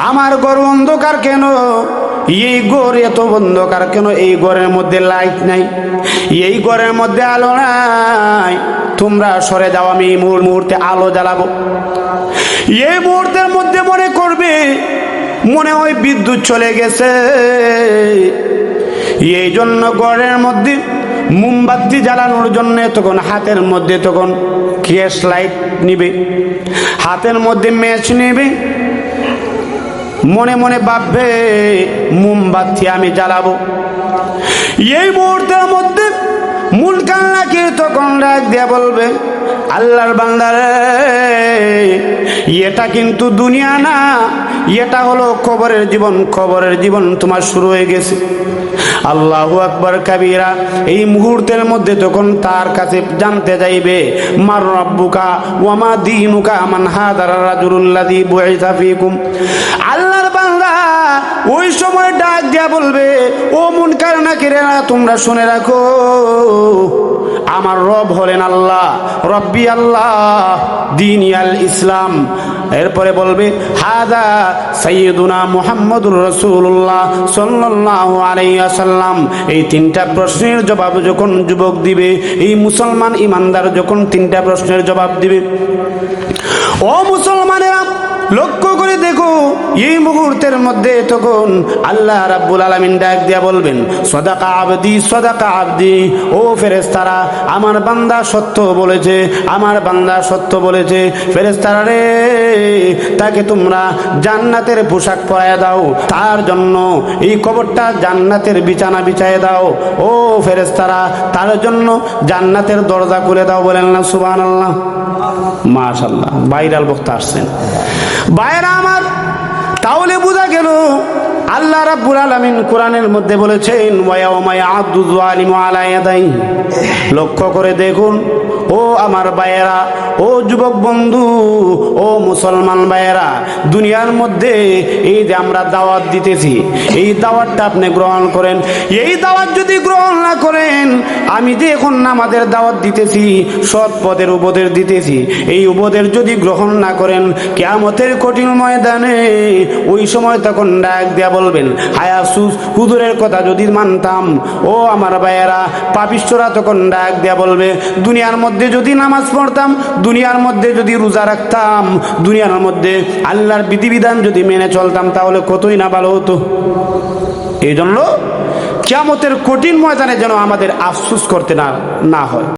আমার ঘর অন্ধকার কেন? এই ঘর এত অন্ধকার কেন? এই ঘরের মধ্যে লাইট নাই, এই ঘরের মধ্যে আলো নাই। তোমরা সরে যাও, আমি এই মুহূর্তে আলো জ্বালাবো। এই মুহূর্তের মধ্যে মনে করবে মনে হয় বিদ্যুৎ চলে গেছে। এই জন্য ঘরের মধ্যে মোমবাতি জ্বালানোর জন্য তখন হাতের মধ্যে তখন গ্যাস লাইট নিবে, হাতের মধ্যে ম্যাচ নেবে, মনে মনে ভাববে মোমবাতি আমি জ্বালাবো। এই মুহূর্তের মধ্যে মুনকার নাকির তখন ডাক দিয়ে বলবে, আল্লাহর বান্দারে, এটা কিন্তু দুনিয়া না, এটা হলো কবরের জীবন। কবরের জীবন তোমার শুরু হয়ে গেছে। আল্লাহু আকবার কাবীরা। এই মুহূর্তের মধ্যে তখন তার কাছে জানতে যাইবে, মার রাব্বুকা ওয়া মা দীনুকা মান হাদার রাজুলুল্লাযী বুইসা ফীকুম। আল্লাহর বান্দা ওই সময় ডাক দিয়া বলবে, ও মুনকার নাকিরেরা, তোমরা শুনে রাখো, আমার রব হলেন আল্লাহ, রব্বি আল্লাহ, দীনি আল ইসলাম। এরপরে বলবে, হাদা সাইয়্যিদুনা মুহাম্মদুর রাসূলুল্লাহ সাল্লাল্লাহু আলাইহি ওয়াসাল্লাম। এই তিনটা প্রশ্নের জবাব যখন যুবক দিবে, এই মুসলমান ইমানদার যখন তিনটা প্রশ্নের জবাব দিবে, ও মুসলমানেরা লক্ষ্য করে দেখো, এই মুহূর্তের মধ্যে তখন আল্লাহ রাব্বুল আলামিন ডাক দিয়া বলবেন, সাদাকা আবদি, সাদাকা আবদি। ও ফেরেশতারা, আমার বান্দা সত্য বলেছে, আমার বান্দা সত্য বলেছে। ফেরেশতারা রে, তাকে তোমরা জান্নাতের পোশাক পরায় দাও, তার জন্য এই কবরটা জান্নাতের বিছানা বিছায় দাও। ও ফেরেশতারা, তার জন্য জান্নাতের দরজা খুলে দাও। বলেন না সুবহানাল্লাহ? মাশাআল্লাহ, ভাইরাল বক্তা আসছেন। ভাইরা আমার, তাহলে বোঝা গেল আল্লাহ রাব্বুল আলামিন কোরআনের মধ্যে বলেছেন, ওয়া ইয়াউমা ইয়া'আদু যালিমু আলা ইয়াদাইহি। লক্ষ্য করে দেখুন ও আমার ভাইয়েরা, ও যুবক বন্ধু, ও মুসলমান ভাইয়েরা, দুনিয়ার মধ্যে এই যে আমরা দাওয়াত দিতেছি, এই দাওয়াতটা আপনি গ্রহণ করেন। এই দাওয়াত যদি গ্রহণ না করেন, আমি যে এখন আমাদের দাওয়াত দিতেছি, সৎ পথের উপদেশ দিতেছি, এই উপদেশ যদি গ্রহণ না করেন, কিয়ামতের কঠিন ময়দানে ওই সময় তখন ডাক দিয়া বলবেন, হায় আফসোস, হুজুরের কথা যদি মানতাম। ও আমার ভাইয়েরা, পাপিষ্ঠরা তখন ডাক দিয়া বলবে, দুনিয়ার মধ্যে যদি নামাজ পড়তাম, দুনিয়ার মধ্যে যদি রোজা রাখতাম, দুনিয়ার মধ্যে আল্লাহর বিধিবিধান যদি মেনে চলতাম, তাহলে কতই না ভালো হতো। এই জন্য কিয়ামতের কঠিন ময়দানে যেন আমাদের আফসোস করতে না হয়।